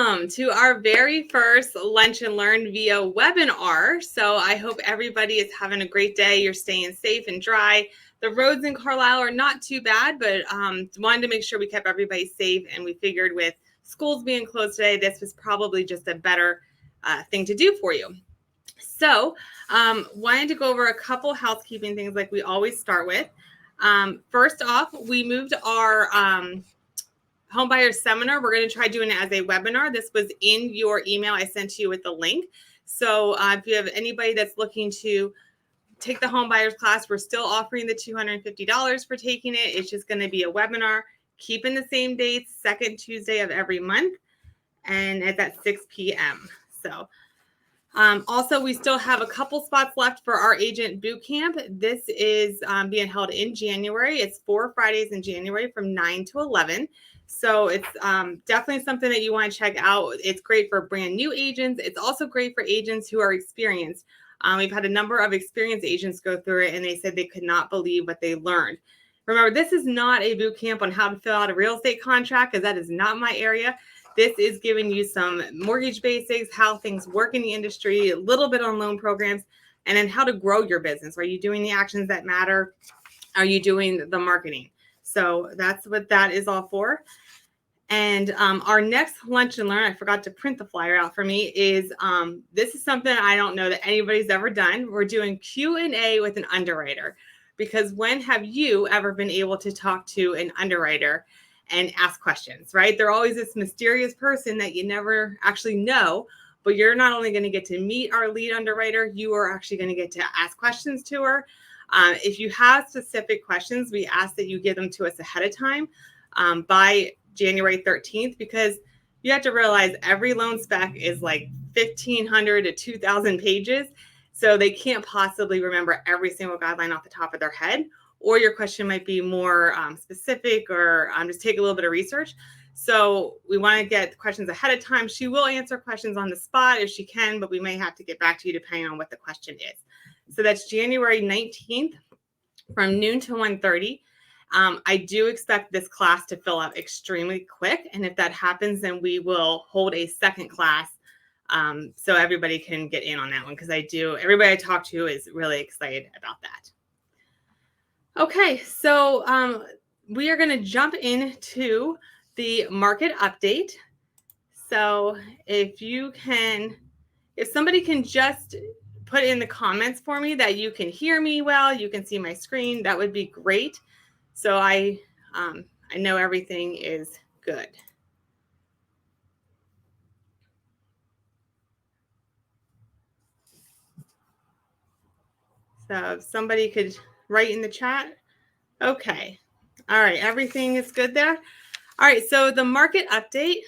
Welcome to our very first Lunch and Learn via webinar. So I hope everybody is having a great day. You're staying safe and dry. The roads in Carlisle are not too bad, but wanted to make sure we kept everybody safe. And we figured with schools being closed today, this was probably just a better thing to do for you. So wanted to go over a couple housekeeping things like we always start with. First off, we moved our Homebuyer Seminar. We're going to try doing it as a webinar. This was in your email I sent to you with the link. So if you have anybody that's looking to take the Homebuyers class, we're still offering the $250 for taking it. It's just going to be a webinar, keeping the same dates, second Tuesday of every month, and it's at 6 p.m. So also, we still have a couple spots left for our agent boot camp. This is being held in January. It's 4 Fridays in January from 9 to 11. So it's definitely something that you want to check out. It's great for brand new agents. It's also great for agents who are experienced. We've had a number of experienced agents go through it, and they said they could not believe what they learned. Remember, this is not a boot camp on how to fill out a real estate contract, because that is not my area. This is giving you some mortgage basics, how things work in the industry, a little bit on loan programs, and then how to grow your business. Are you doing the actions that matter? Are you doing the marketing? So that's what that is all for. And our next Lunch and Learn, I forgot to print the flyer out for me, is this is something I don't know that anybody's ever done. We're doing Q&A with an underwriter, because when have you ever been able to talk to an underwriter and ask questions, right? They're always this mysterious person that you never actually know, but you're not only going to get to meet our lead underwriter, you are actually going to get to ask questions to her. If you have specific questions, we ask that you give them to us ahead of time by January 13th, because you have to realize every loan spec is like 1,500 to 2,000 pages. So they can't possibly remember every single guideline off the top of their head. Or your question might be more specific, or just take a little bit of research. So we want to get questions ahead of time. She will answer questions on the spot if she can, but we may have to get back to you depending on what the question is. So that's January 19th from noon to 1:30. I do expect this class to fill out extremely quick. And if that happens, then we will hold a second class so everybody can get in on that one, because everybody I talk to is really excited about that. Okay, so we are going to jump into the market update. So if somebody can just put in the comments for me that you can hear me well, you can see my screen, that would be great. So I know everything is good. So if somebody could write in the chat. Okay. All right. Everything is good there. All right. So the market update,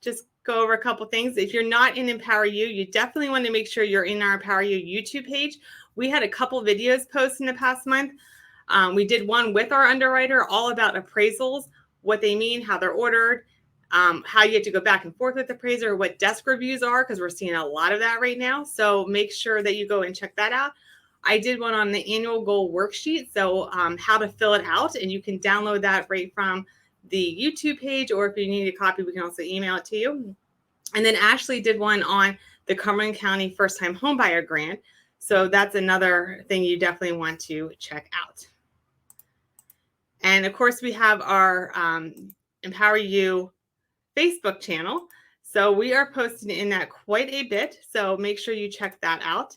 just go over a couple things. If you're not in Empower You, you definitely want to make sure you're in our Empower You YouTube page. We had a couple videos posted in the past month. We did one with our underwriter all about appraisals, what they mean, how they're ordered, how you have to go back and forth with the appraiser, what desk reviews are, because we're seeing a lot of that right now. So make sure that you go and check that out. I did one on the annual goal worksheet, so how to fill it out, and you can download that right from the YouTube page, or if you need a copy, we can also email it to you. And then Ashley did one on the Cumberland County First Time Homebuyer Grant. So that's another thing you definitely want to check out. And of course, we have our Empower You Facebook channel. So we are posting in that quite a bit. So make sure you check that out.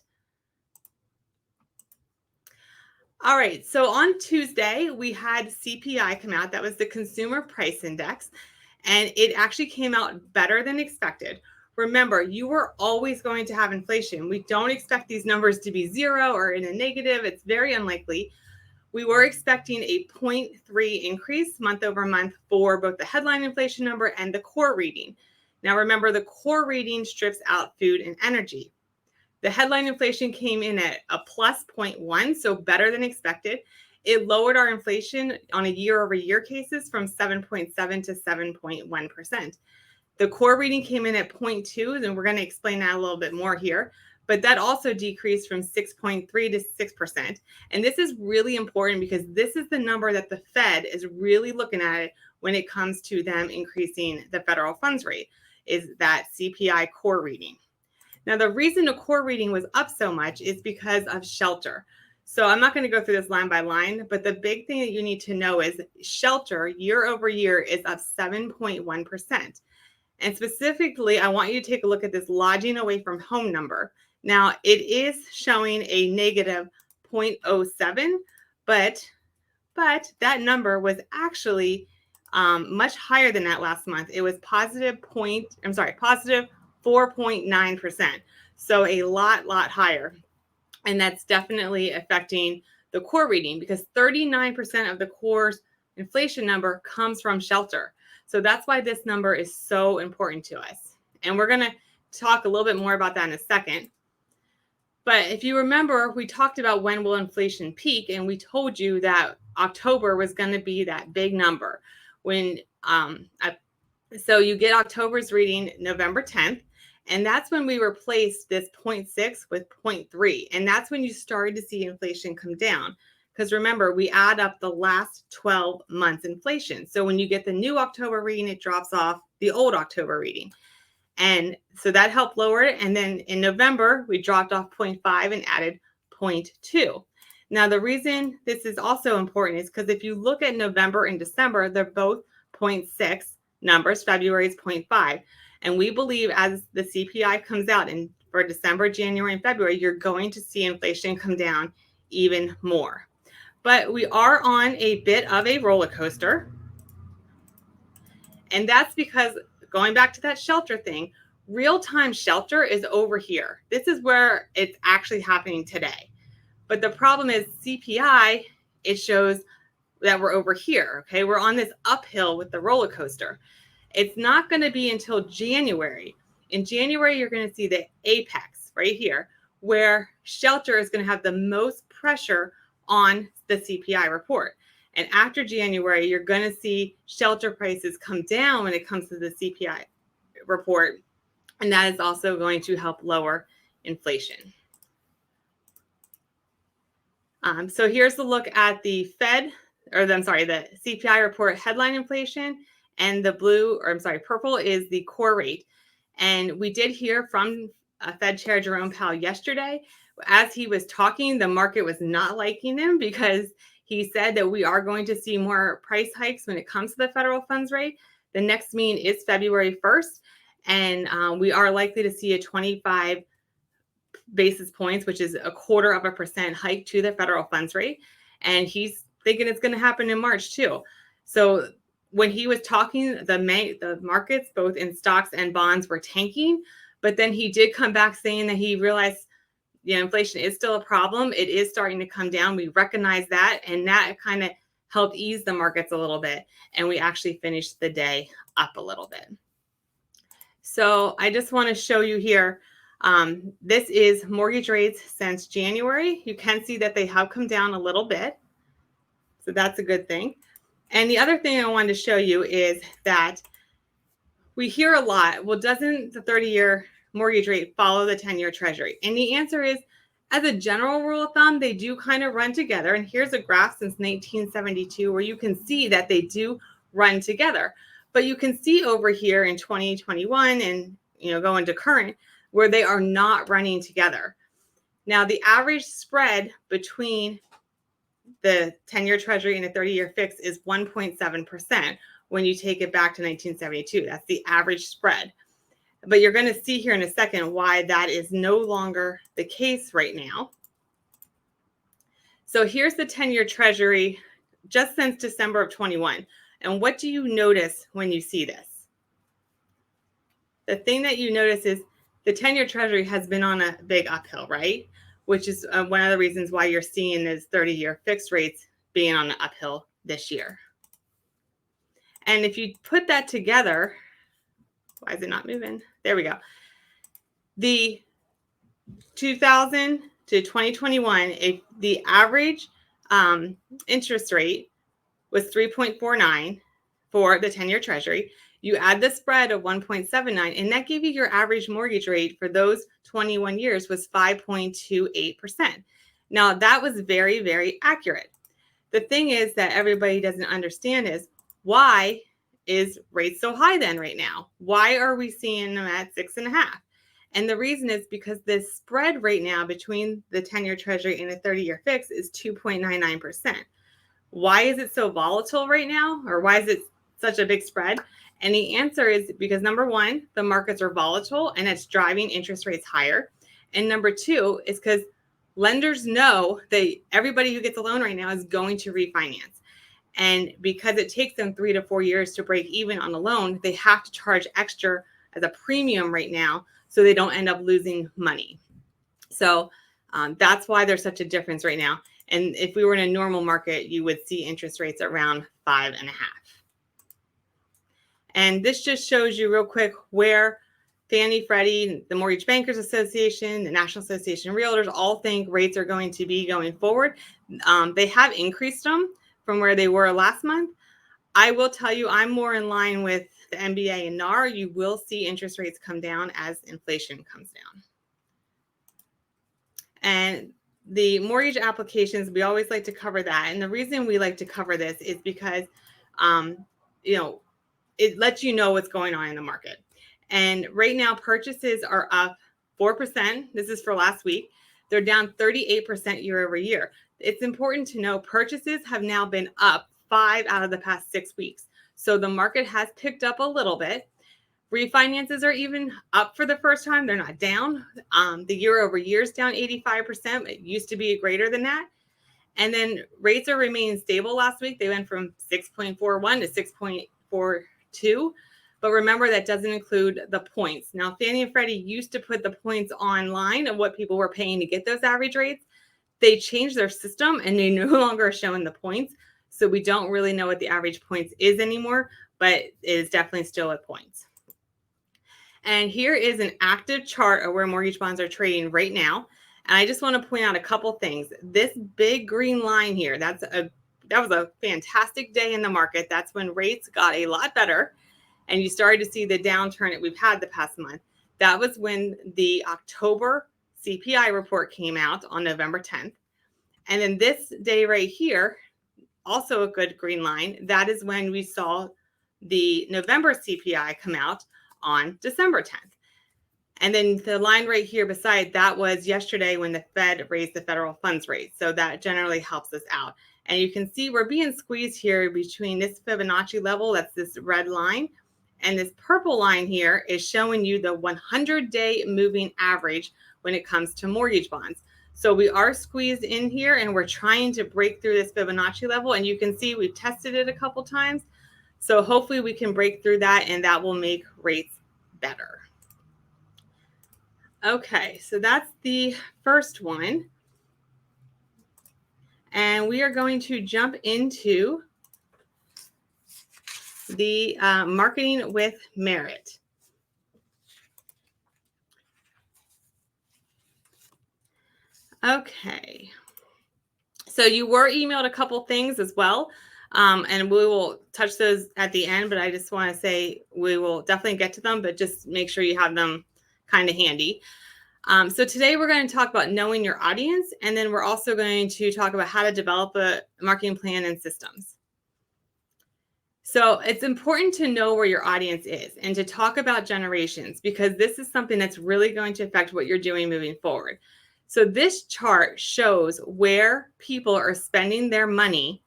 All right. So on Tuesday, we had CPI come out. That was the Consumer Price Index. And it actually came out better than expected. Remember, you are always going to have inflation. We don't expect these numbers to be zero or in a negative. It's very unlikely. We were expecting a 0.3 increase month over month for both the headline inflation number and the core reading. Now, remember, the core reading strips out food and energy. The headline inflation came in at a plus 0.1, so better than expected. It lowered our inflation on a year-over-year cases from 7.7 to 7.1%. The core reading came in at 0.2, and we're going to explain that a little bit more here. But that also decreased from 6.3 to 6%. And this is really important, because this is the number that the Fed is really looking at when it comes to them increasing the federal funds rate. is that CPI core reading. Now, the reason the core reading was up so much is because of shelter. So I'm not going to go through this line by line, but the big thing that you need to know is shelter year over year is up 7.1%. And specifically, I want you to take a look at this lodging away from home number. Now, it is showing a negative 0.07, but that number was actually much higher than that last month. It was positive 4.9%. So a lot higher. And that's definitely affecting the core reading because 39% of the core's inflation number comes from shelter. So that's why this number is so important to us. And we're going to talk a little bit more about that in a second. But if you remember, we talked about when will inflation peak, and we told you that October was going to be that big number. So you get October's reading November 10th, and that's when we replaced this 0.6 with 0.3. And that's when you started to see inflation come down. Because remember, we add up the last 12 months inflation. So when you get the new October reading, it drops off the old October reading. And so that helped lower it. And then in November, we dropped off 0.5 and added 0.2. Now, the reason this is also important is because if you look at November and December, they're both 0.6 numbers. February is 0.5. And we believe as the CPI comes out for December, January, and February, you're going to see inflation come down even more. But we are on a bit of a roller coaster. And that's because going back to that shelter thing, real-time shelter is over here. This is where it's actually happening today. But the problem is CPI, it shows that we're over here, okay? We're on this uphill with the roller coaster. It's not going to be until January. In January, you're going to see the apex right here, where shelter is going to have the most pressure on the CPI report. And after January, you're going to see shelter prices come down when it comes to the CPI report. And that is also going to help lower inflation. So here's the look at the the CPI report headline inflation, and the purple is the core rate. And we did hear from Fed Chair Jerome Powell yesterday. As he was talking, the market was not liking him because he said that we are going to see more price hikes when it comes to the federal funds rate. The next meeting is February 1st, and we are likely to see a 25 basis points, which is 0.25% hike to the federal funds rate. And he's thinking it's going to happen in March too. So when he was talking, the markets, both in stocks and bonds, were tanking. But then he did come back saying that he realized inflation is still a problem. It is starting to come down. We recognize that. And that kind of helped ease the markets a little bit. And we actually finished the day up a little bit. So I just want to show you here. This is mortgage rates since January. You can see that they have come down a little bit. So that's a good thing. And the other thing I wanted to show you is that we hear a lot, well, doesn't the 30-year mortgage rate follow the 10-year treasury? And the answer is, as a general rule of thumb, they do kind of run together. And here's a graph since 1972 where you can see that they do run together. But you can see over here in 2021 and going to current where they are not running together. Now, the average spread between the 10-year treasury and a 30-year fix is 1.7% when you take it back to 1972. That's the average spread. But you're going to see here in a second why that is no longer the case right now. So here's the 10-year treasury just since December of 21. And what do you notice when you see this? The thing that you notice is the 10-year treasury has been on a big uphill, right? Which is one of the reasons why you're seeing is 30-year fixed rates being on an uphill this year. And if you put that together, why is it not moving? There we go. The 2000 to 2021, the average interest rate was 3.49 for the 10-year treasury. You add the spread of 1.79, and that gave you your average mortgage rate for those 21 years was 5.28%. Now, that was very, very accurate. The thing is that everybody doesn't understand is why is rates so high then right now? Why are we seeing them at 6.5? And the reason is because the spread right now between the 10-year treasury and a 30-year fix is 2.99%. Why is it so volatile right now? Or why is it such a big spread? And the answer is because number one, the markets are volatile and it's driving interest rates higher. And number two is because lenders know that everybody who gets a loan right now is going to refinance. And because it takes them 3 to 4 years to break even on a loan, they have to charge extra as a premium right now so they don't end up losing money. So that's why there's such a difference right now. And if we were in a normal market, you would see interest rates around 5.5. And this just shows you real quick where Fannie, Freddie, the Mortgage Bankers Association, the National Association of Realtors all think rates are going to be going forward. They have increased them from where they were last month. I will tell you, I'm more in line with the MBA and NAR. You will see interest rates come down as inflation comes down. And the mortgage applications, we always like to cover that. And the reason we like to cover this is because, it lets you know what's going on in the market. And right now, purchases are up 4%. This is for last week. They're down 38% year over year. It's important to know purchases have now been up 5 out of the past 6 weeks. So the market has picked up a little bit. Refinances are even up for the first time. They're not down. The year over year is down 85%. It used to be greater than that. And then rates are remaining stable last week. They went from 6.41 to 6.42. But remember, that doesn't include the points. Now, Fannie and Freddie used to put the points online of what people were paying to get those average rates. They changed their system and they no longer are showing the points. So we don't really know what the average points is anymore, but it is definitely still at points. And here is an active chart of where mortgage bonds are trading right now. And I just want to point out a couple things. This big green line here, that was a fantastic day in the market. That's when rates got a lot better. And you started to see the downturn that we've had the past month. That was when the October CPI report came out on November 10th. And then this day right here, also a good green line, that is when we saw the November CPI come out on December 10th. And then the line right here beside that was yesterday when the Fed raised the federal funds rate. So that generally helps us out. And you can see we're being squeezed here between this Fibonacci level, that's this red line, and this purple line here is showing you the 100-day moving average when it comes to mortgage bonds. So we are squeezed in here and we're trying to break through this Fibonacci level. And you can see we've tested it a couple times. So hopefully we can break through that and that will make rates better. Okay, so that's the first one. And we are going to jump into the marketing with merit. Okay, so you were emailed a couple things as well, and we will touch those at the end, but I just want to say we will definitely get to them, but just make sure you have them kind of handy. So today we're going to talk about knowing your audience, and then we're also going to talk about how to develop a marketing plan and systems. So it's important to know where your audience is and to talk about generations, because this is something that's really going to affect what you're doing moving forward. So this chart shows where people are spending their money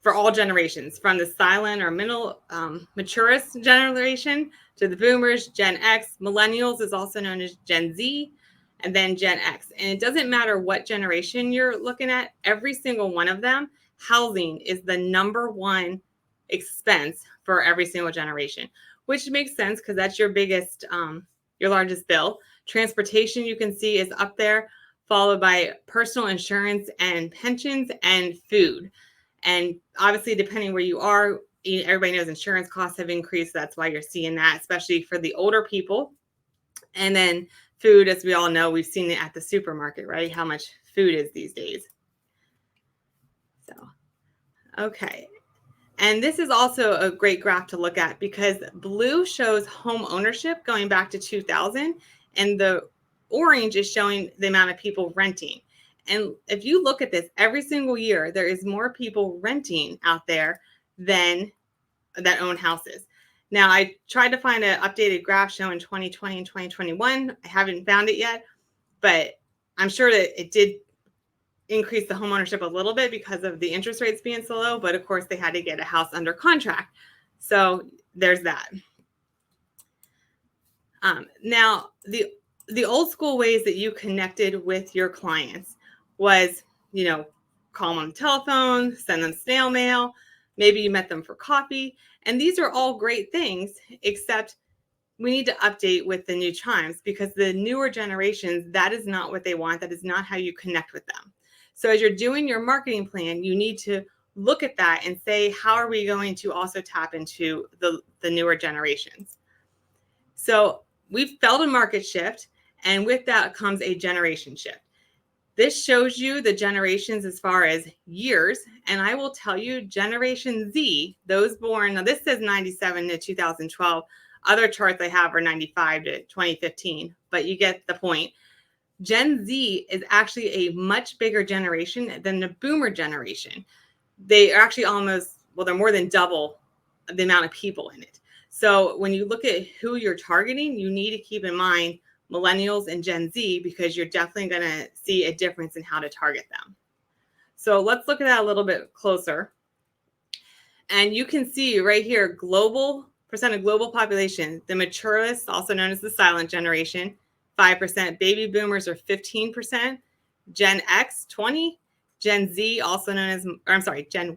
for all generations, from the silent or middle maturest generation to the boomers, Gen X. Millennials is also known as Gen Z, and then Gen X. And it doesn't matter what generation you're looking at, every single one of them, housing is the number one expense for every single generation, which makes sense because that's your biggest, your largest bill. Transportation, you can see, is up there, followed by personal insurance and pensions and food. And obviously, depending where you are, everybody knows insurance costs have increased. That's why you're seeing that, especially for the older people. And then food, as we all know, we've seen it at the supermarket, right? How much food is these days. So, okay. And this is also a great graph to look at because blue shows home ownership going back to 2000, and the orange is showing the amount of people renting. And if you look at this, every single year, there is more people renting out there than that own houses. Now, I tried to find an updated graph showing 2020 and 2021. I haven't found it yet, but I'm sure that it did increase the homeownership a little bit because of the interest rates being so low. But of course, they had to get a house under contract. So there's that. Now, the old school ways that you connected with your clients was, call them on the telephone, send them snail mail, maybe you met them for coffee. And these are all great things, except we need to update with the new chimes, because the newer generations, that is not what they want. That is not how you connect with them. So as you're doing your marketing plan, you need to look at that and say, how are we going to also tap into the newer generations? So we've felt a market shift, and with that comes a generation shift. This shows you the generations as far as years, and I will tell you, Generation Z, those born, now this says 97 to 2012. Other charts I have are 95 to 2015, but you get the point. Gen Z is actually a much bigger generation than the boomer generation. They are actually they're more than double the amount of people in it. So when you look at who you're targeting, you need to keep in mind millennials and Gen Z, because you're definitely going to see a difference in how to target them. So let's look at that a little bit closer. And you can see right here, percent of global population, the maturists, also known as the silent generation, 5%, baby boomers are 15%, Gen X, 20%, Gen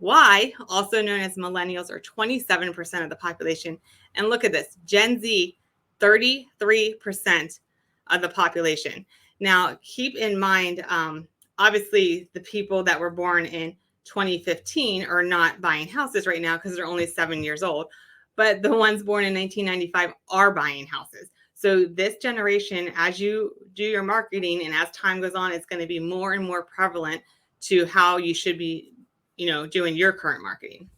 Y, also known as millennials, are 27% of the population. And look at this, Gen Z, 33% of the population. Now, keep in mind, obviously, the people that were born in 2015 are not buying houses right now because they're only 7 years old. But the ones born in 1995 are buying houses. So this generation, as you do your marketing and as time goes on, it's going to be more and more prevalent to how you should be, doing your current marketing.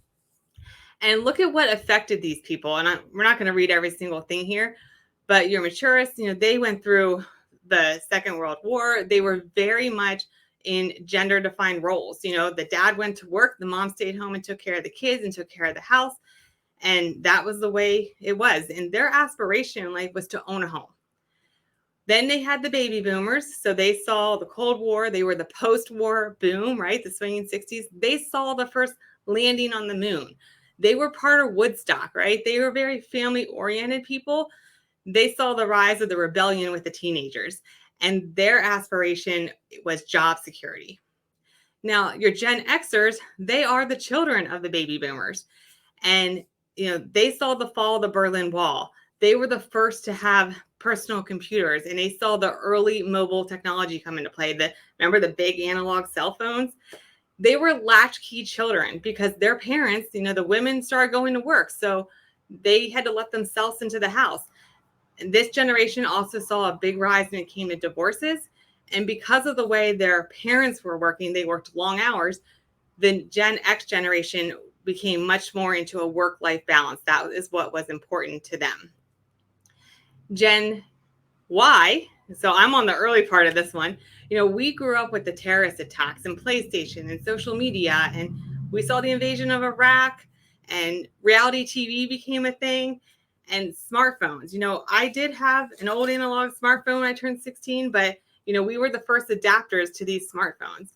And look at what affected these people. And we're not going to read every single thing here, but your maturists, they went through the Second World War. They were very much in gender-defined roles. The dad went to work, the mom stayed home and took care of the kids and took care of the house. And that was the way it was. And their aspiration in life was to own a home. Then they had the baby boomers. So they saw the Cold War. They were the post-war boom, right? The swinging 60s. They saw the first landing on the moon. They were part of Woodstock, right? They were very family-oriented people. They saw the rise of the rebellion with the teenagers. And their aspiration was job security. Now, your Gen Xers, they are the children of the baby boomers. And they saw the fall of the Berlin Wall. They were the first to have personal computers, and they saw the early mobile technology come into play. Remember the big analog cell phones? They were latchkey children because their parents, the women started going to work. So they had to let themselves into the house. And this generation also saw a big rise when it came to divorces. And because of the way their parents were working, they worked long hours. The Gen X generation became much more into a work-life balance. That is what was important to them. Gen Y, so I'm on the early part of this one. We grew up with the terrorist attacks and PlayStation and social media, and we saw the invasion of Iraq, and reality TV became a thing, and smartphones. I did have an old analog smartphone when I turned 16, but we were the first adapters to these smartphones.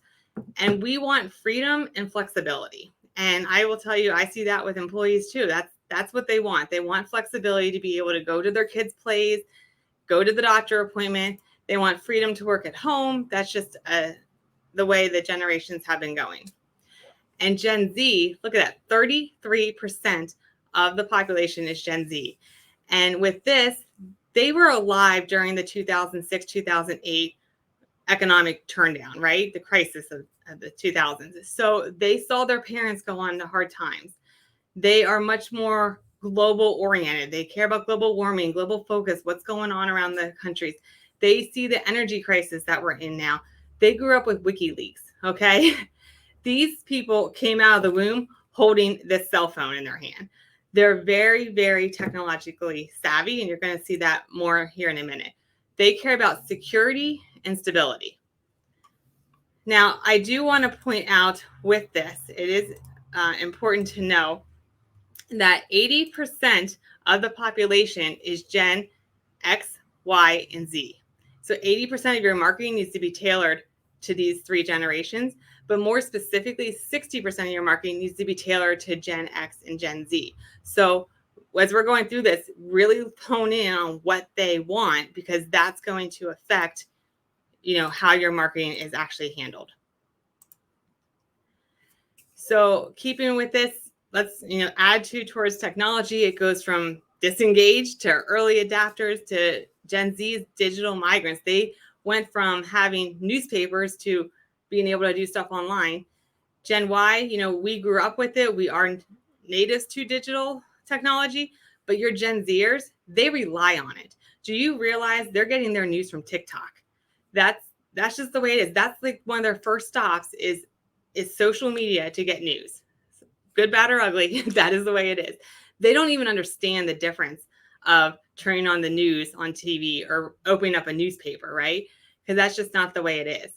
And we want freedom and flexibility. And I will tell you, I see that with employees too. That's what they want. They want flexibility to be able to go to their kids' plays, go to the doctor appointment. They want freedom to work at home. That's just the way the generations have been going. And Gen Z, look at that, 33% of the population is Gen Z. And with this, they were alive during the 2006, 2008 economic turndown, right? The crisis of the 2000s. So they saw their parents go on to hard times. They are much more global oriented. They care about global warming, global focus, what's going on around the countries. They see the energy crisis that we're in now. They grew up with WikiLeaks, okay? These people came out of the womb holding this cell phone in their hand. They're very, very technologically savvy, and you're going to see that more here in a minute. They care about security and stability. Now, I do want to point out with this, it is important to know that 80% of the population is Gen X, Y, and Z. So 80% of your marketing needs to be tailored to these three generations, but more specifically, 60% of your marketing needs to be tailored to Gen X and Gen Z. So as we're going through this, really hone in on what they want, because that's going to affect, how your marketing is actually handled. So keeping with this, let's add towards technology. It goes from disengaged to early adapters to Gen Z's digital migrants. They went from having newspapers to being able to do stuff online. Gen Y, we grew up with it. We are natives to digital technology, but your Gen Zers, they rely on it. Do you realize they're getting their news from TikTok? That's just the way it is. That's like one of their first stops is social media to get news. Good, bad, or ugly, that is the way it is. They don't even understand the difference of turning on the news on TV or opening up a newspaper, right? Because that's just not the way it is.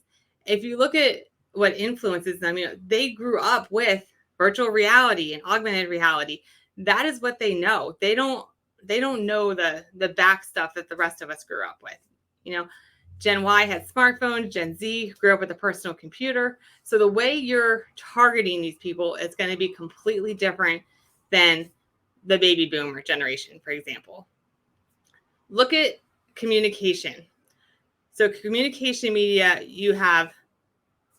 If you look at what influences them, they grew up with virtual reality and augmented reality. That is what they know. They don't know the back stuff that the rest of us grew up with. Gen Y had smartphones. Gen Z grew up with a personal computer. So the way you're targeting these people is going to be completely different than the baby boomer generation, for example. Look at communication. So communication media, you have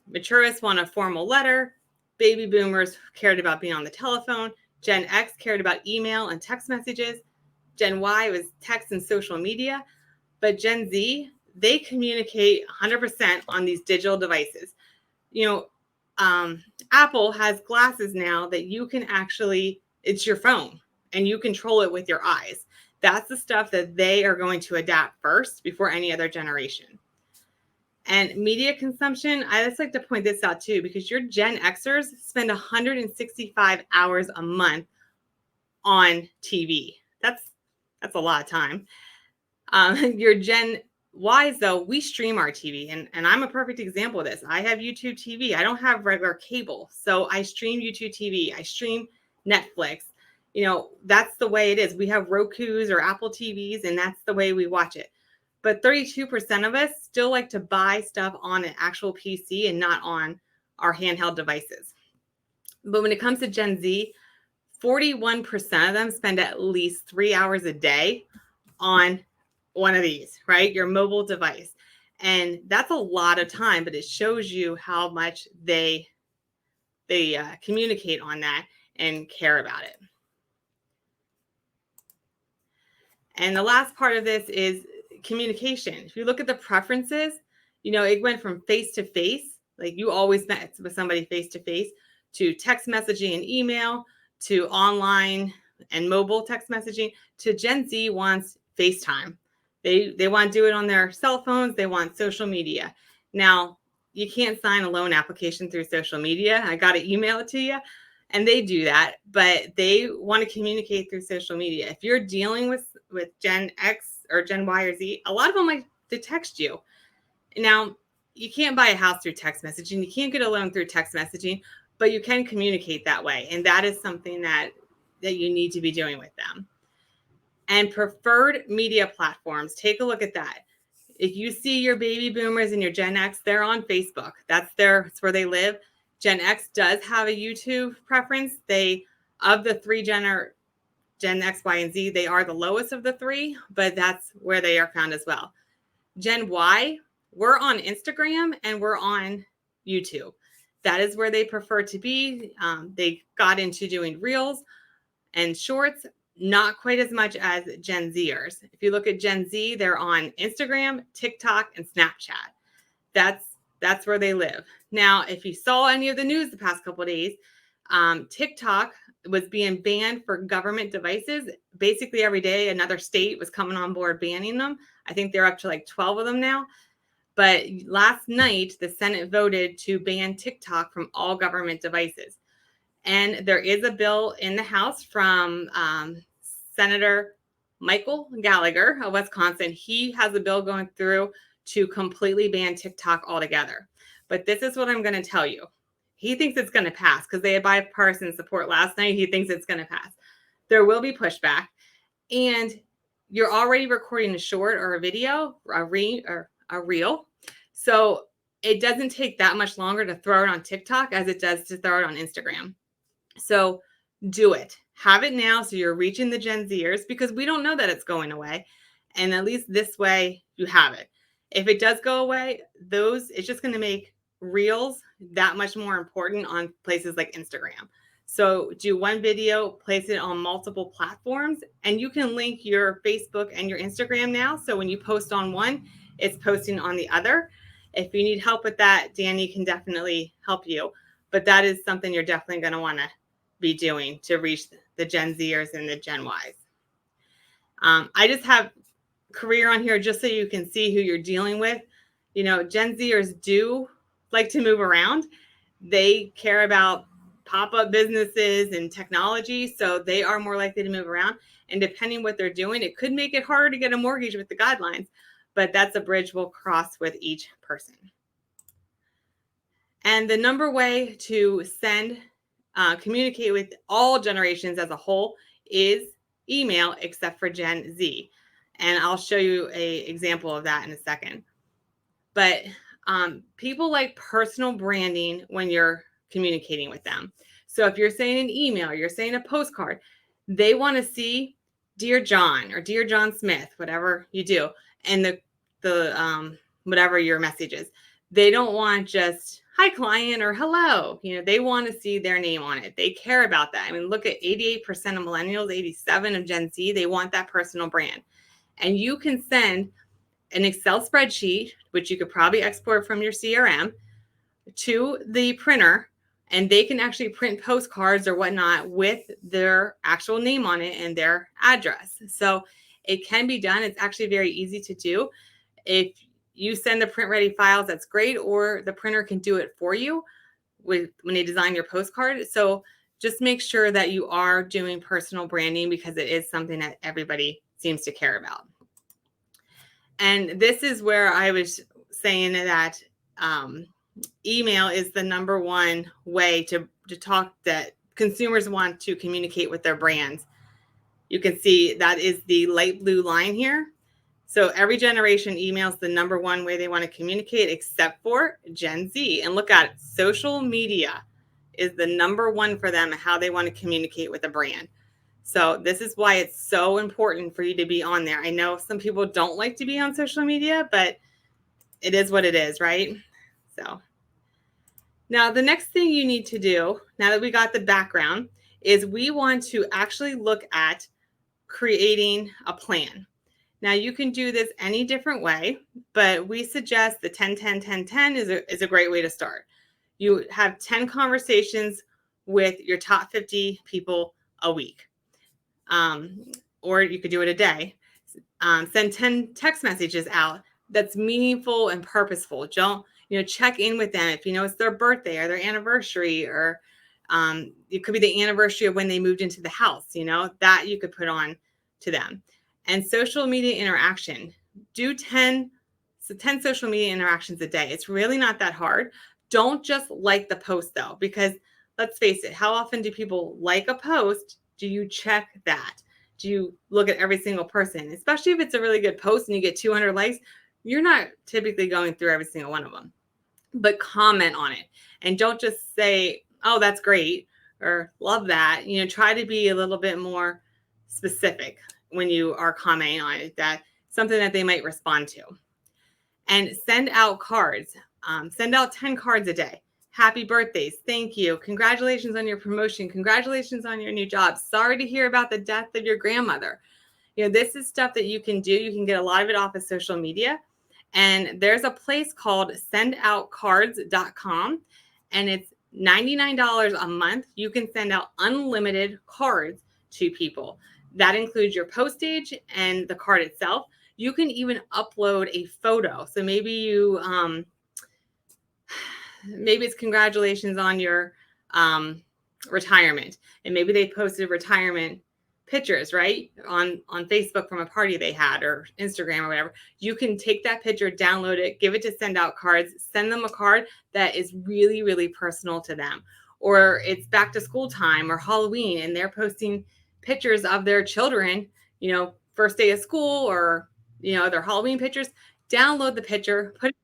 maturists want a formal letter. Baby boomers cared about being on the telephone. Gen X cared about email and text messages. Gen Y was text and social media. But Gen Z, they communicate 100% on these digital devices. Apple has glasses now that you can actually, it's your phone and you control it with your eyes. That's the stuff that they are going to adapt first before any other generation. And media consumption, I just like to point this out too, because your Gen Xers spend 165 hours a month on TV. That's a lot of time. Your Gen Ys, though, we stream our TV, and I'm a perfect example of this. I have YouTube TV. I don't have regular cable, so I stream YouTube TV. I stream Netflix. That's the way it is. We have Rokus or Apple TVs, and that's the way we watch it. But 32% of us still like to buy stuff on an actual PC and not on our handheld devices. But when it comes to Gen Z, 41% of them spend at least 3 hours a day on one of these, right? Your mobile device. And that's a lot of time, but it shows you how much they communicate on that and care about it. And the last part of this is communication. If you look at the preferences, it went from face to face, like you always met with somebody face to face, to text messaging and email, to online and mobile text messaging, to Gen Z wants FaceTime. They want to do it on their cell phones. They want social media. Now, you can't sign a loan application through social media. I got to email it to you. And they do that, but they want to communicate through social media. If you're dealing with Gen X or Gen Y or Z, a lot of them like to text you. Now, you can't buy a house through text messaging. You can't get a loan through text messaging, but you can communicate that way. And that is something that you need to be doing with them. And preferred media platforms, take a look at that. If you see your baby boomers and your Gen X, they're on Facebook. That's where they live. Gen X does have a YouTube preference. Of the three Gen X, Y, and Z, they are the lowest of the three, but that's where they are found as well. Gen Y, we're on Instagram and we're on YouTube. That is where they prefer to be. They got into doing reels and shorts, not quite as much as Gen Zers. If you look at Gen Z, they're on Instagram, TikTok, and Snapchat. That's where they live. Now, if you saw any of the news the past couple of days, TikTok was being banned for government devices. Basically, every day, another state was coming on board banning them. I think they're up to like 12 of them now. But last night, the Senate voted to ban TikTok from all government devices. And there is a bill in the House from Senator Michael Gallagher of Wisconsin. He has a bill going through to completely ban TikTok altogether. But this is what I'm going to tell you. He thinks it's going to pass because they had bipartisan support last night. He thinks it's going to pass. there will be pushback, and you're already recording a short or a video, or a reel. So it doesn't take that much longer to throw it on TikTok as it does to throw it on Instagram. So do it. Have it now so you're reaching the Gen Zers, because we don't know that it's going away. And at least this way you have it. If it does go away, it's just going to make reels that much more important on places like Instagram. So do one video, place it on multiple platforms, and you can link your Facebook and your Instagram now. So when you post on one, it's posting on the other. If you need help with that, Danny can definitely help you. But that is something you're definitely going to want to be doing to reach the Gen Zers and the Gen Ys. I just have career on here just so you can see who you're dealing with. You know, Gen Zers do like to move around. They care about pop-up businesses and technology, so they are more likely to move around. And depending what they're doing, it could make it harder to get a mortgage with the guidelines, but that's a bridge we'll cross with each person. And the number way to communicate with all generations as a whole is email, except for Gen Z. And I'll show you an example of that in a second. But people like personal branding when you're communicating with them. So if you're saying an email, you're saying a postcard, they want to see Dear John or Dear John Smith, whatever you do, and the whatever your message is. They don't want just hi client or hello. You know, they want to see their name on it. They care about that. I mean, look at 88% of millennials, 87% of Gen Z, they want that personal brand. And you can send an Excel spreadsheet, which you could probably export from your CRM, to the printer, and they can actually print postcards or whatnot with their actual name on it and their address. So it can be done. It's actually very easy to do. If you send the print ready files, that's great, or the printer can do it for you when they design your postcard. So just make sure that you are doing personal branding, because it is something that everybody seems to care about. And this is where I was saying that email is the number one way to talk, that consumers want to communicate with their brands. You can see that is the light blue line here. So every generation, email is the number one way they want to communicate, except for Gen Z. And look at it, social media is the number one for them, how they want to communicate with a brand. So this is why it's so important for you to be on there. I know some people don't like to be on social media, but it is what it is, right? So now the next thing you need to do, now that we got the background, is we want to actually look at creating a plan. Now you can do this any different way, but we suggest the 10-10-10-10 is a great way to start. You have 10 conversations with your top 50 people a week. Or you could do it a day. Send 10 text messages out that's meaningful and purposeful. Don't, check in with them if you know it's their birthday or their anniversary, or it could be the anniversary of when they moved into the house, that you could put on to them. And social media interaction, do 10 social media interactions a day. It's really not that hard. Don't just like the post though, because let's face it, how often do people like a post? Do you check that? Do you look at every single person? Especially if it's a really good post and you get 200 likes, you're not typically going through every single one of them. But comment on it. And don't just say, oh, that's great, or love that. Try to be a little bit more specific when you are commenting on it, that something that they might respond to. And send out cards. Send out 10 cards a day. Happy birthdays. Thank you. Congratulations on your promotion. Congratulations on your new job. Sorry to hear about the death of your grandmother. This is stuff that you can do. You can get a lot of it off of social media. And there's a place called sendoutcards.com, and it's $99 a month. You can send out unlimited cards to people. That includes your postage and the card itself. You can even upload a photo. So maybe maybe it's congratulations on your retirement, and maybe they posted retirement pictures, right, on Facebook from a party they had, or Instagram or whatever. You can take that picture, download it, give it to Send Out Cards, send them a card that is really, really personal to them. Or it's back to school time or Halloween, and they're posting pictures of their children, first day of school or, their Halloween pictures, download the picture, put it,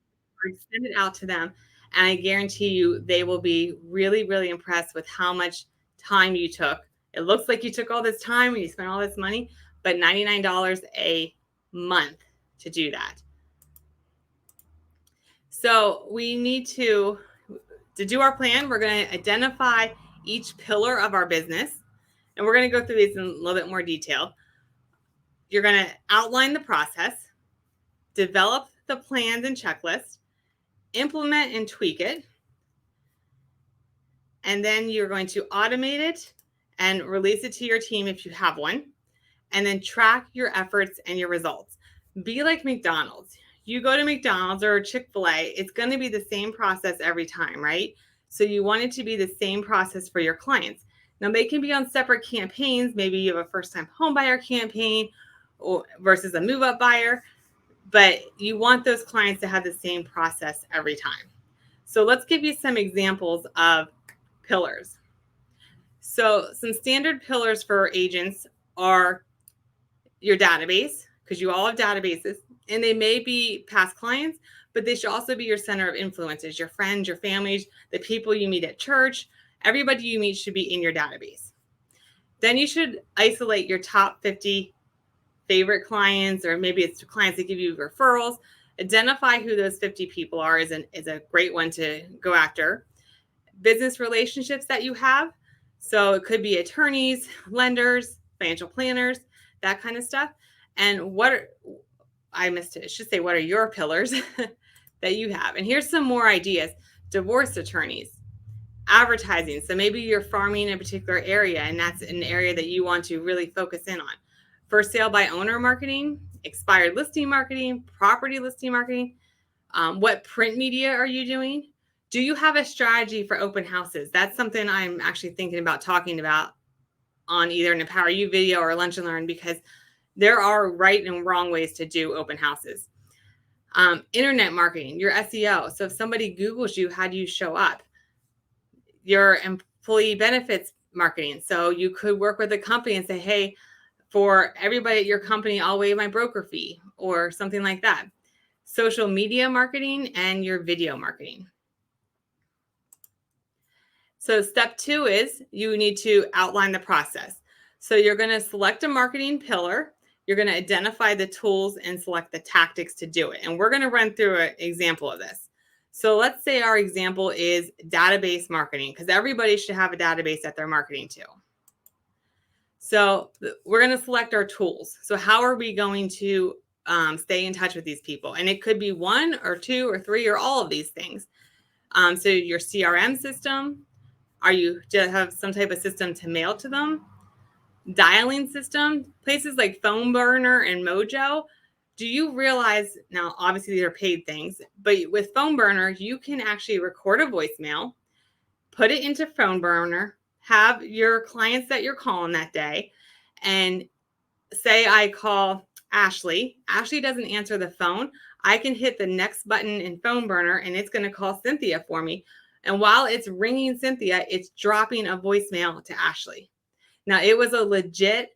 or send it out to them. And I guarantee you they will be really, really impressed with how much time you took. It looks like you took all this time and you spent all this money, but $99 a month to do that. So we need to do our plan. We're going to identify each pillar of our business, and we're going to go through these in a little bit more detail. You're going to outline the process, develop the plans and checklists, implement and tweak it, and then you're going to automate it and release it to your team if you have one, and then track your efforts and your results. Be like McDonald's. You go to McDonald's or Chick-fil-A, it's going to be the same process every time, right? So you want it to be the same process for your clients. Now, they can be on separate campaigns. Maybe you have a first-time home buyer campaign or versus a move-up buyer, but you want those clients to have the same process every time. So let's give you some examples of pillars. So some standard pillars for agents are your database, because you all have databases, and they may be past clients, but they should also be your center of influences, your friends, your families, the people you meet at church. Everybody you meet should be in your database. Then you should isolate your top 50 favorite clients, or maybe it's clients that give you referrals. Identify who those 50 people are is a great one to go after. Business relationships that you have. So it could be attorneys, lenders, financial planners, that kind of stuff. And what are your pillars that you have? And here's some more ideas. Divorce attorneys, advertising. So maybe you're farming in a particular area and that's an area that you want to really focus in on. For sale by owner marketing, expired listing marketing, property listing marketing. What print media are you doing? Do you have a strategy for open houses? That's something I'm actually thinking about talking about on either an Empower You video or Lunch and Learn, because there are right and wrong ways to do open houses. Internet marketing, your SEO. So if somebody Googles you, how do you show up? Your employee benefits marketing. So you could work with a company and say, hey, for everybody at your company, I'll waive my broker fee or something like that. Social media marketing and your video marketing. So step 2 is you need to outline the process. So you're going to select a marketing pillar. You're going to identify the tools and select the tactics to do it. And we're going to run through an example of this. So let's say our example is database marketing, because everybody should have a database that they're marketing to. So we're going to select our tools. So how are we going to stay in touch with these people? And it could be 1 or 2 or 3 or all of these things. So your CRM system, do you have some type of system to mail to them? Dialing system, places like PhoneBurner and Mojo. Do you realize, now obviously these are paid things, but with PhoneBurner, you can actually record a voicemail, put it into PhoneBurner, have your clients that you're calling that day, and say I call Ashley. Ashley doesn't answer the phone. I can hit the next button in PhoneBurner and it's going to call Cynthia for me. And while it's ringing Cynthia, it's dropping a voicemail to Ashley. Now, it was a legit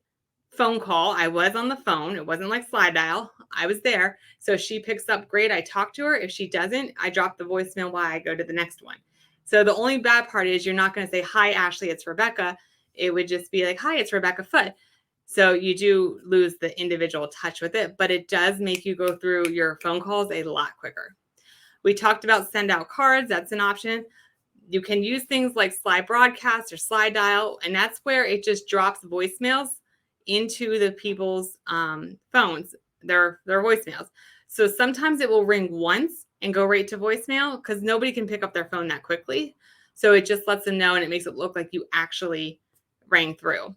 phone call. I was on the phone. It wasn't like slide dial. I was there. So she picks up, great. I talk to her. If she doesn't, I drop the voicemail while I go to the next one. So the only bad part is you're not going to say, hi, Ashley, it's Rebecca. It would just be like, hi, it's Rebecca Foote. So you do lose the individual touch with it, but it does make you go through your phone calls a lot quicker. We talked about send out cards. That's an option. You can use things like slide broadcast or slide dial, and that's where it just drops voicemails into the people's phones, their voicemails. So sometimes it will ring once and go right to voicemail because nobody can pick up their phone that quickly. So it just lets them know, and it makes it look like you actually rang through.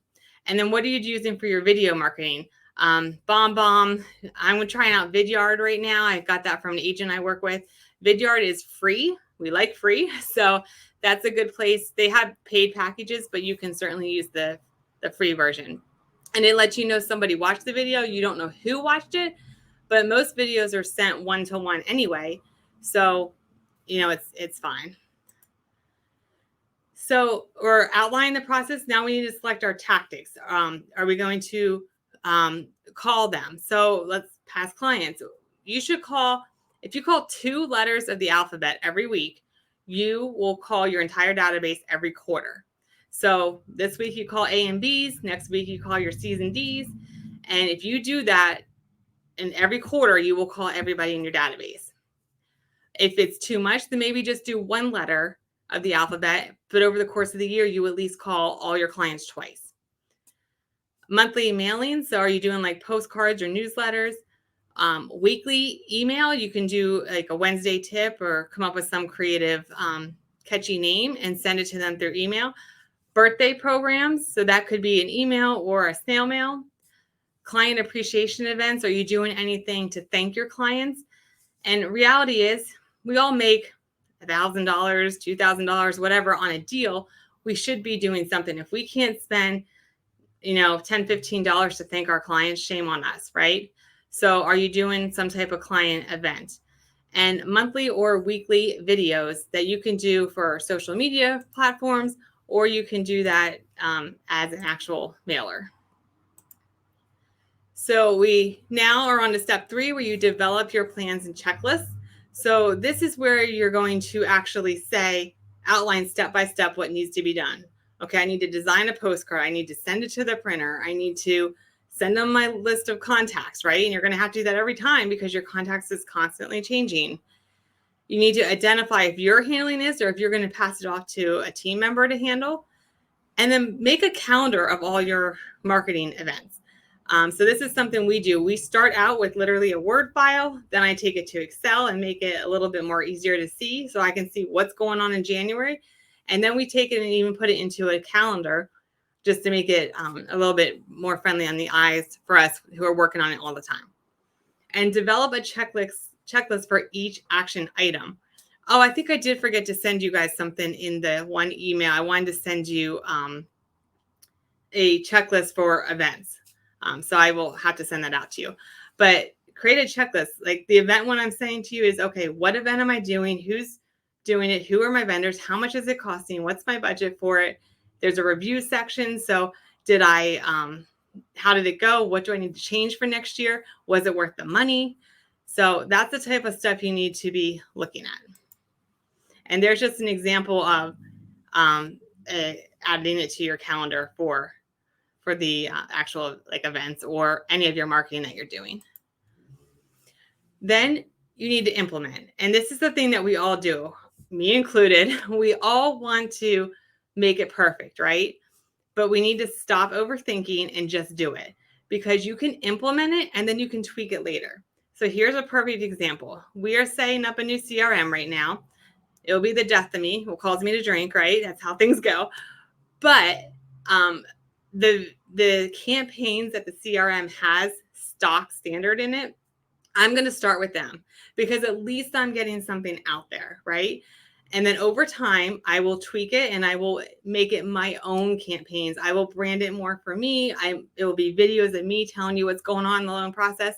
And then what are you using for your video marketing? BombBomb. I'm trying out Vidyard right now. I got that from an agent I work with. Vidyard is free. We like free. So that's a good place. They have paid packages, but you can certainly use the free version. And it lets you know somebody watched the video. You don't know who watched it, but most videos are sent 1-to-1 anyway. So, it's fine. So we're outlining the process. Now we need to select our tactics. Are we going to call them? So let's past clients. You should call, if you call 2 letters of the alphabet every week, you will call your entire database every quarter. So this week you call A and B's, next week you call your C's and D's. And if you do that in every quarter, you will call everybody in your database. If it's too much, then maybe just do 1 letter of the alphabet, but over the course of the year, you at least call all your clients twice. Monthly mailings, so are you doing like postcards or newsletters? Weekly email, you can do like a Wednesday tip or come up with some creative catchy name and send it to them through email. Birthday programs, so that could be an email or a snail mail. Client appreciation events, are you doing anything to thank your clients? And reality is, we all make $1,000, $2,000, whatever on a deal. We should be doing something. If we can't spend, $10, $15 to thank our clients, shame on us, right? So are you doing some type of client event? And monthly or weekly videos that you can do for social media platforms, or you can do that as an actual mailer. So we now are on to step 3, where you develop your plans and checklists. So this is where you're going to actually outline step by step what needs to be done. Okay, I need to design a postcard. I need to send it to the printer. I need to send them my list of contacts, right? And you're going to have to do that every time because your contacts is constantly changing. You need to identify if you're handling this or if you're going to pass it off to a team member to handle. And then make a calendar of all your marketing events. So this is something we do. We start out with literally a Word file. Then I take it to Excel and make it a little bit more easier to see so I can see what's going on in January. And then we take it and even put it into a calendar just to make it a little bit more friendly on the eyes for us who are working on it all the time. And develop a checklist for each action item. Oh, I think I did forget to send you guys something in the one email. I wanted to send you a checklist for events. So I will have to send that out to you. But create a checklist. Like the event one I'm saying to you is, okay, what event am I doing? Who's doing it? Who are my vendors? How much is it costing? What's my budget for it? There's a review section. So how did it go? What do I need to change for next year? Was it worth the money? So that's the type of stuff you need to be looking at. And there's just an example of adding it to your calendar for the actual events or any of your marketing that you're doing. Then you need to implement. And this is the thing that we all do, me included. We all want to make it perfect, right? But we need to stop overthinking and just do it, because you can implement it and then you can tweak it later. So here's a perfect example. We are setting up a new CRM right now. It'll be the death of me, what calls me to drink, right? That's how things go. But the campaigns that the CRM has stock standard in it, I'm going to start with them because at least I'm getting something out there, right? And then over time, I will tweak it and I will make it my own campaigns. I will brand it more for me. It will be videos of me telling you what's going on in the loan process.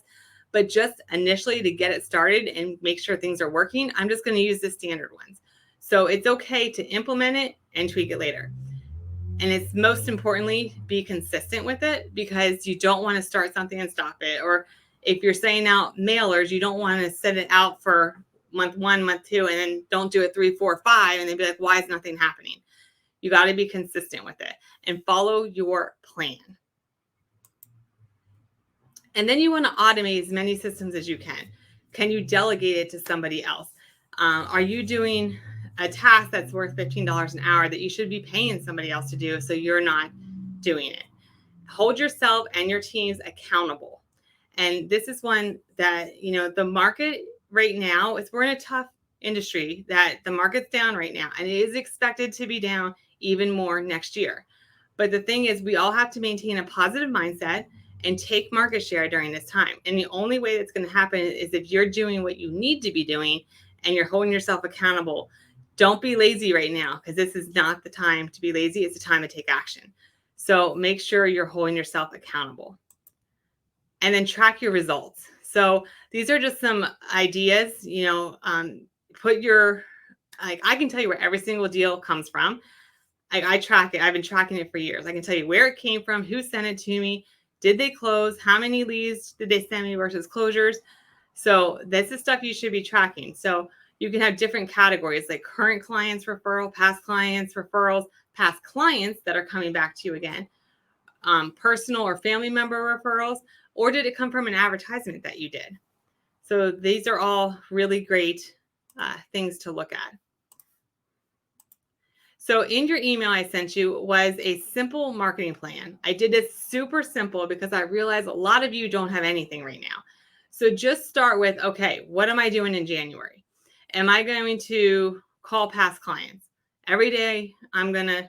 But just initially to get it started and make sure things are working, I'm just going to use the standard ones. So it's okay to implement it and tweak it later. And it's most importantly, be consistent with it, because you don't want to start something and stop it. Or if you're sending out mailers, you don't want to send it out for month 1, month 2, and then don't do it 3, 4, 5, and then be like, why is nothing happening? You got to be consistent with it and follow your plan. And then you want to automate as many systems as you can. Can you delegate it to somebody else? Are you doing a task that's worth $15 an hour that you should be paying somebody else to do so you're not doing it? Hold yourself and your teams accountable. And this is one that, the market right now we're in a tough industry, that the market's down right now, and it is expected to be down even more next year. But the thing is, we all have to maintain a positive mindset and take market share during this time. And the only way that's going to happen is if you're doing what you need to be doing and you're holding yourself accountable. Don't be lazy right now, because this is not the time to be lazy. It's the time to take action. So make sure you're holding yourself accountable. And then track your results. So these are just some ideas, I can tell you where every single deal comes from. I track it. I've been tracking it for years. I can tell you where it came from, who sent it to me, did they close, how many leads did they send me versus closures. So this is stuff you should be tracking. So you can have different categories like current clients referral, past clients referrals, past clients that are coming back to you again, personal or family member referrals, or did it come from an advertisement that you did? So these are all really great things to look at. So in your email I sent you was a simple marketing plan. I did it super simple because I realized a lot of you don't have anything right now. So just start with, okay, what am I doing in January? Am I going to call past clients? Every day I'm going to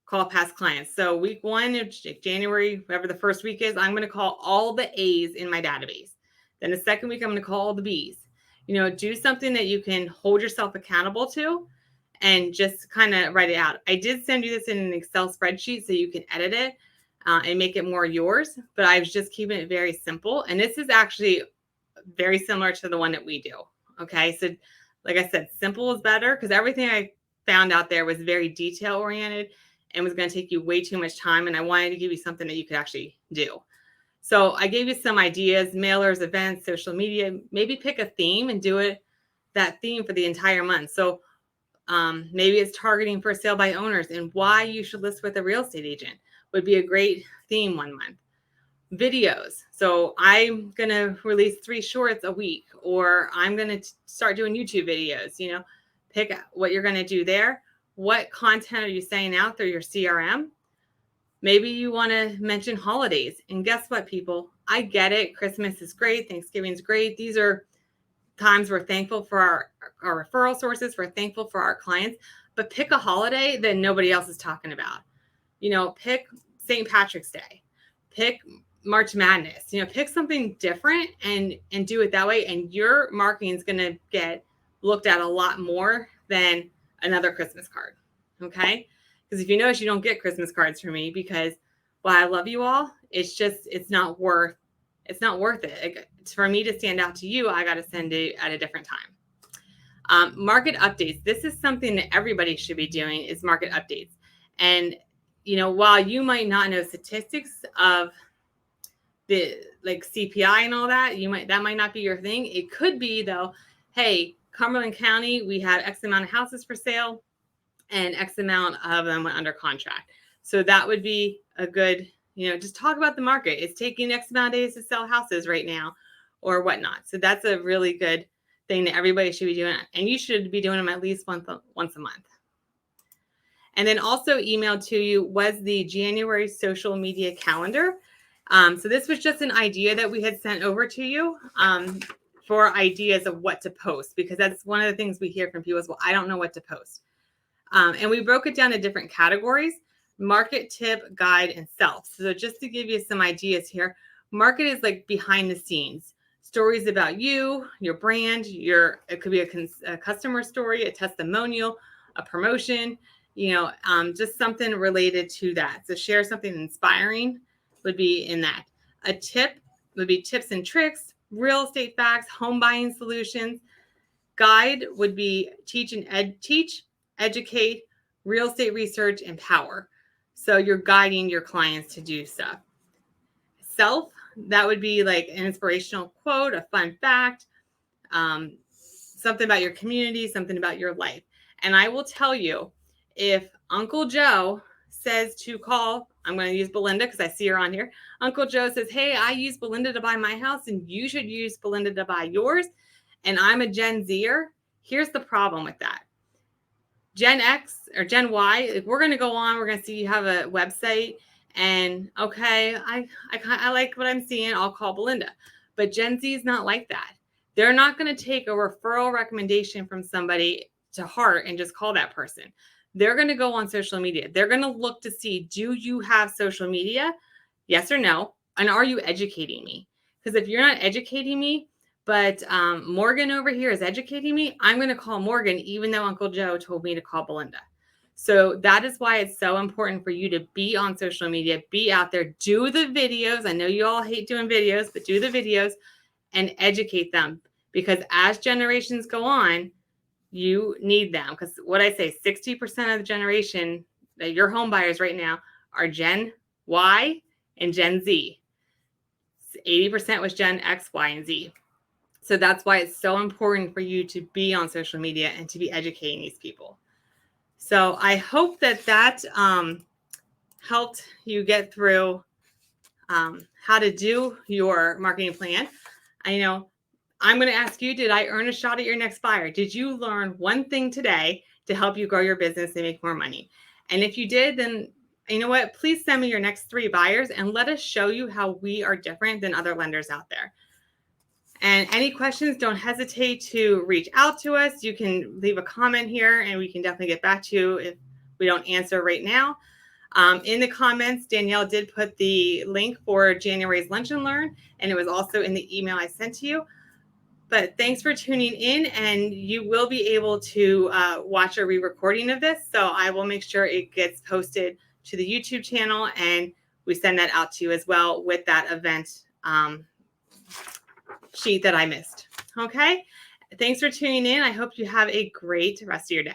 call past clients. So week 1 of January, whatever the first week is, I'm going to call all the A's in my database. Then the second week, I'm going to call all the B's. Do something that you can hold yourself accountable to and just kind of write it out. I did send you this in an Excel spreadsheet so you can edit it and make it more yours, but I was just keeping it very simple. And this is actually very similar to the one that we do. Okay. So like I said, simple is better because everything I found out there was very detail oriented and was going to take you way too much time. And I wanted to give you something that you could actually do. So I gave you some ideas, mailers, events, social media, maybe pick a theme and do that theme for the entire month. So maybe it's targeting for sale by owners and why you should list with a real estate agent would be a great theme one month. Videos. So I'm going to release 3 shorts a week, or I'm going to start doing YouTube videos, pick what you're going to do there. What content are you saying out through your CRM? Maybe you want to mention holidays. And guess what, people? I get it. Christmas is great. Thanksgiving is great. These are times we're thankful for our referral sources. We're thankful for our clients. But pick a holiday that nobody else is talking about. Pick St. Patrick's Day. Pick March Madness. Pick something different and do it that way. And your marketing is going to get looked at a lot more than another Christmas card. Okay? Because if you notice, you don't get Christmas cards from me because while I love you all, it's not worth it. For me to stand out to you, I got to send it at a different time. Market updates. This is something that everybody should be doing is market updates. And, while you might not know statistics of the CPI and all that, that might not be your thing. It could be though, hey, Cumberland County, we have X amount of houses for sale and X amount of them went under contract. So that would be a good, just talk about the market. It's taking X amount of days to sell houses right now or whatnot. So that's a really good thing that everybody should be doing. And you should be doing them at least once a month. And then also emailed to you was the January social media calendar. So this was just an idea that we had sent over to you for ideas of what to post, because that's one of the things we hear from people is, well, I don't know what to post. And we broke it down to different categories: market, tip, guide, and self. So just to give you some ideas here, market is like behind the scenes, stories about you, your brand, it could be a customer story, a testimonial, a promotion, just something related to that. So share something inspiring would be in that. A tip would be tips and tricks, real estate facts, home buying solutions. Guide would be teach, educate, real estate research, empower. So you're guiding your clients to do stuff. Self, that would be like an inspirational quote, a fun fact, something about your community, something about your life. And I will tell you, if Uncle Joe says to call, I'm going to use Belinda because I see her on here. Uncle Joe says, hey, I use Belinda to buy my house and you should use Belinda to buy yours. And I'm a Gen Zer. Here's the problem with that. Gen X or Gen Y, we're going to go on, we're going to see you have a website and okay, I like what I'm seeing. I'll call Belinda. But Gen Z is not like that. They're not going to take a referral recommendation from somebody to heart and just call that person. They're going to go on social media. They're going to look to see, do you have social media? Yes or no? And are you educating me? Because if you're not educating me, but Morgan over here is educating me, I'm going to call Morgan, even though Uncle Joe told me to call Belinda. So that is why it's so important for you to be on social media, be out there, do the videos. I know you all hate doing videos, but do the videos and educate them. Because as generations go on, you need them. Because what I say, 60% of the generation that your home buyers right now are Gen Y and Gen Z. 80% was Gen X, Y, and Z. So that's why it's so important for you to be on social media and to be educating these people. So I hope that helped you get through how to do your marketing plan. I know I'm going to ask you, did I earn a shot at your next buyer? Did you learn one thing today to help you grow your business and make more money? And if you did, then you know what? Please send me your next 3 buyers and let us show you how we are different than other lenders out there. And any questions, don't hesitate to reach out to us. You can leave a comment here and we can definitely get back to you if we don't answer right now. In the comments, Danielle did put the link for January's Lunch and Learn, and it was also in the email I sent to you. But thanks for tuning in, and you will be able to watch a re-recording of this. So I will make sure it gets posted to the YouTube channel, and we send that out to you as well with that event sheet that I missed. Okay? Thanks for tuning in. I hope you have a great rest of your day.